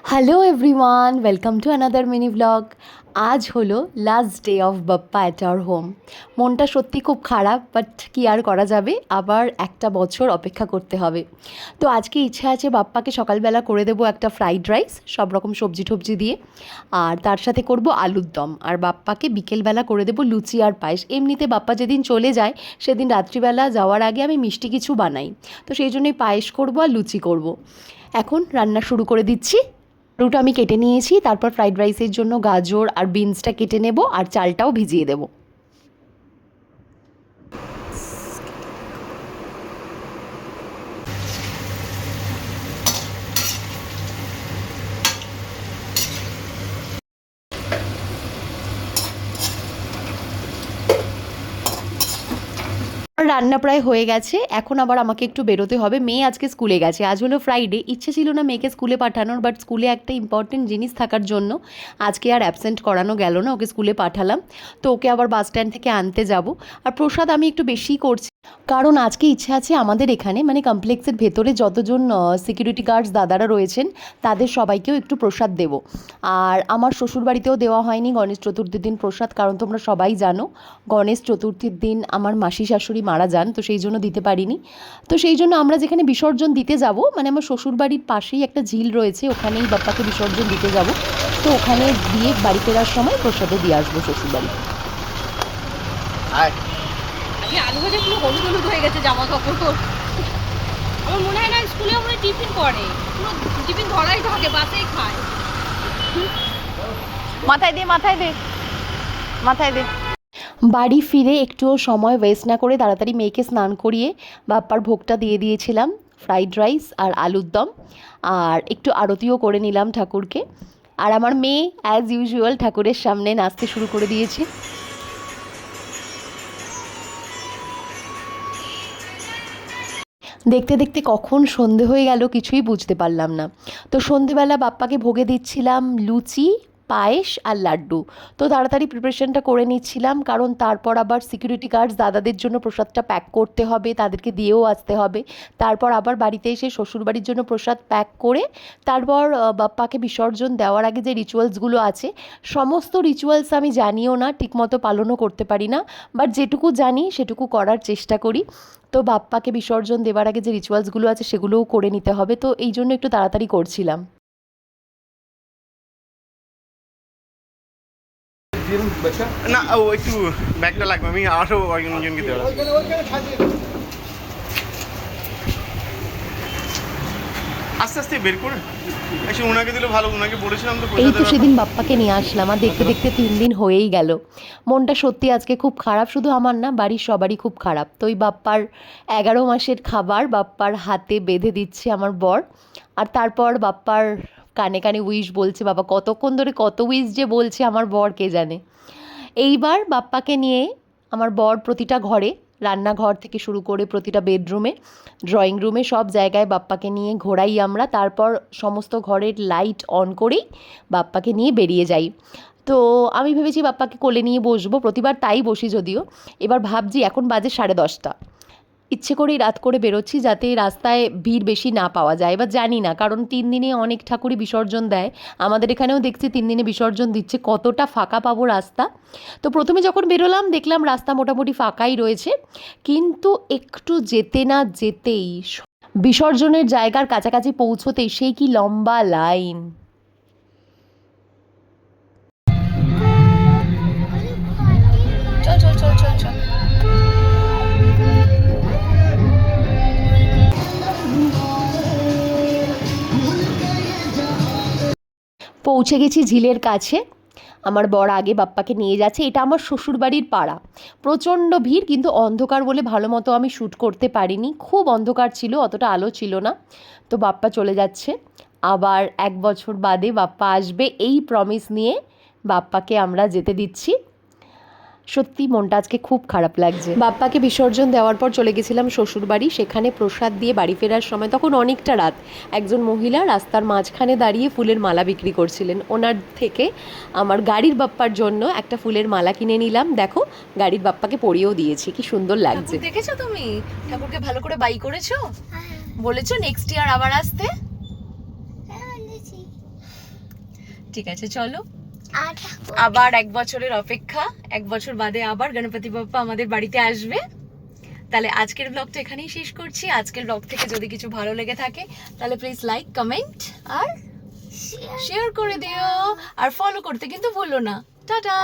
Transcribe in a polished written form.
Hello everyone, welcome to another mini blog. আজ হলো last day of Bappa at our home. মনটা সত্যি খুব খারাপ, বাট কি আর করা যাবে, আবার একটা বছর অপেক্ষা করতে হবে। তো আজকে ইচ্ছা আছে বাপ্পাকে সকালবেলা করে দেবো একটা ফ্রাইড রাইস সব রকম সবজি টবজি দিয়ে, আর তার সাথে করব আলুর দম, আর বাপ্পাকে বিকেলবেলা করে দেবো লুচি আর পায়েস। এমনিতে বাপ্পা যেদিন চলে যায় সেদিন রাত্রিবেলা যাওয়ার আগে আমি মিষ্টি কিছু বানাই, তো সেই জন্যই পায়েস করবো আর লুচি করব। এখন রান্না শুরু করে দিচ্ছি। আলুটা আমি কেটে নিয়েছি, তারপর ফ্রাইড রাইসের জন্য গাজর আর বিনসটা কেটে নেব, আর চালটাও ভিজিয়ে দেবো। রান্না প্রায় হয়ে গেছে, এখন আবার আমাকে একটু বেরোতে হবে। মেয়ে আজকে স্কুলে গেছে, আজ হলো ফ্রাইডে। ইচ্ছে ছিল না মেয়েকে স্কুলে পাঠানোর, বাট স্কুলে একটা ইম্পর্টেন্ট জিনিস থাকার জন্য আজকে আর অ্যাবসেন্ট করানো গেল না, ওকে স্কুলে পাঠালাম। তো ওকে আবার বাস স্ট্যান্ড থেকে আনতে যাব। আর প্রসাদ আমি একটু বেশিই করছি, কারণ আজকে ইচ্ছে আছে আমাদের এখানে মানে কমপ্লেক্সের ভেতরে যতজন সিকিউরিটি গার্ডস দাদারা রয়েছেন তাদের সবাইকেও একটু প্রসাদ দেব। আর আমার শ্বশুরবাড়িতেও দেওয়া হয়নি গণেশ চতুর্থীর দিন প্রসাদ, কারণ তোমরা সবাই জানো গণেশ চতুর্থীর দিন আমার মাসি শাশুড়ি মারা যান, তো সেই জন্য দিতে পারিনি। তো সেই জন্য আমরা যেখানে বিসর্জন দিতে যাব, মানে আমার শ্বশুরবাড়ির পাশেই একটা ঝিল রয়েছে, ওখানেই বাপ্পাকে বিসর্জন দিতে যাব। তো ওখানে দিয়ে বাড়ি ফেরার সময় প্রসাদও দিয়ে আসবো শ্বশুরবাড়ি। আজকে আলু ভাজা পুরো হলুদ হলুদ হয়ে গেছে জামা কাপড়। আমার মনে হয় না স্কুলে আমরা টিফিন করে, পুরো টিফিন ধরাই থাকে, বাসেই খায়। মাথায় দে মাথায় দে মাথায় দে। বাড়ি ফিরে একটুও সময় ওয়েস্ট না করে তাড়াতাড়ি মেয়েকে স্নান করিয়ে বাপ্পার ভোগটা দিয়ে দিয়েছিলাম, ফ্রাইড রাইস আর আলুর দম, আর একটু আরতিও করে নিলাম ঠাকুরকে। আর আমার মেয়ে অ্যাজ ইউজুয়াল ঠাকুরের সামনে নাচতে শুরু করে দিয়েছে। দেখতে দেখতে কখন সন্ধে হয়ে গেল কিছুই বুঝতে পারলাম না। তো সন্ধেবেলা বাপ্পাকে ভোগে দিচ্ছিলাম লুচি, পায়েস আর লাড্ডু। তো তাড়াতাড়ি প্রিপারেশনটা করে নিচ্ছিলাম, কারণ তারপর আবার সিকিউরিটি গার্ডস দাদাদের জন্য প্রসাদটা প্যাক করতে হবে, তাদেরকে দিয়েও আসতে হবে। তারপর আবার বাড়িতে এসে শ্বশুরবাড়ির জন্য প্রসাদ প্যাক করে তারপর বাপ্পাকে বিসর্জন দেওয়ার আগে যে রিচুয়ালসগুলো আছে, সমস্ত রিচুয়ালস আমি জানিও না, ঠিকমতো পালনও করতে পারি না, বাট যেটুকু জানি সেটুকু করার চেষ্টা করি। তো বাপ্পাকে বিসর্জন দেওয়ার আগে যে রিচুয়ালসগুলো আছে সেগুলোও করে নিতে হবে, তো এই জন্য একটু তাড়াতাড়ি করছিলাম। না ও একটু ব্যাগটা লাগবে, আমি আরও অনেকজনকে দেওয়া আস্তে আস্তে বের করে এসে ওনাকে দিলে ভালো, ওনাকে বলেছিলাম তো এই পয়সা তো দেওয়ার সেদিন বাপ্পাকে নিয়ে আসলাম, আর দেখতে দেখতে 3 দিন হয়েই গেল। মনটা সত্যি আজকে খুব খারাপ, শুধু আমার না, বাড়ির সবারই খুব খারাপ। তো ওই বাপ্পার 11 মাসের খাবার বাপ্পার হাতে বেঁধে দিচ্ছে আমার বর, আর তারপর বাপ্পার কানে কানে উইশ বলছে। বাবা কতক্ষণ ধরে কত উইশ যে বলছে আমার বর কে জানে। এইবার বাপ্পাকে নিয়ে আমার বর প্রতিটা ঘরে, রান্নাঘর থেকে শুরু করে প্রতিটা বেডরুমে, ড্রয়িং রুমে, সব জায়গায় বাপ্পাকে নিয়ে ঘোরাই আমরা। তারপর সমস্ত ঘরের লাইট অন করেই বাপ্পাকে নিয়ে বেরিয়ে যাই। তো আমি ভেবেছি বাপ্পাকে কোলে নিয়ে বসবো, প্রতিবার তাই বসি যদিও। এবার ভাবছি এখন বাজে 10:30, ইচ্ছে করেই রাত করে বেরোচ্ছি যাতে রাস্তায় ভিড় বেশি না পাওয়া যায়। এবার জানি না, কারণ 3 দিনে অনেক ঠাকুরই বিসর্জন দেয়, আমাদের এখানেও দেখছি 3 দিনে বিসর্জন দিচ্ছে, কতটা ফাঁকা পাবো রাস্তা। তো প্রথমে যখন বেরোলাম দেখলাম রাস্তা মোটামুটি ফাঁকাই রয়েছে, কিন্তু একটু যেতে না যেতেই বিসর্জনের জায়গার কাছাকাছি পৌঁছতেই সেই কি লম্বা লাইন। চল চল চল চল চল। পৌঁছে গেছি ঝিলের কাছে, আমার বর আগে বাপ্পাকে নিয়ে যাচ্ছে। এটা আমার শ্বশুরবাড়ির পাড়া, প্রচণ্ড ভিড়, কিন্তু অন্ধকার বলে ভালো মতো আমি শ্যুট করতে পারিনি, খুব অন্ধকার ছিল, অতটা আলো ছিল না। তো বাপ্পা চলে যাচ্ছে, আবার 1 বছর বাদে বাপ্পা আসবে এই প্রমিস নিয়ে বাপ্পাকে আমরা যেতে দিচ্ছি। সত্যি মনটা আজকে খুব খারাপ লাগছে। বাপ্পাকে বিসর্জন দেওয়ার পর চলে গেছিলাম শ্বশুরবাড়ি, সেখানে প্রসাদ দিয়ে বাড়ি ফেরার সময় তখন অনেকটা রাত, একজন মহিলা রাস্তার মাঝখানে দাঁড়িয়ে ফুলের মালা বিক্রি করছিলেন। ওনার থেকে আমার গাড়ির বাপ্পার জন্য একটা ফুলের মালা কিনে নিলাম। দেখো গাড়ির বাপ্পাকে পরিয়েও দিয়েছি, কি সুন্দর লাগছে। দেখেছো তুমি ঠাকুরকে ভালো করে বাই করেছো? বলেছো নেক্সট ইয়ার আবার আসতে? ঠিক আছে চলো, আবার 1 বছরের অপেক্ষা, 1 বছর বাদে আবার গণপতি বাপ্পা আমাদের বাড়িতে আসবে। তাহলে আজকের ব্লগটা এখানেই শেষ করছি। আজকের ব্লগ থেকে যদি কিছু ভালো লেগে থাকে তাহলে প্লিজ লাইক, কমেন্ট আর শেয়ার করে দিও, আর ফলো করতে কিন্তু ভুলো না। টাটা।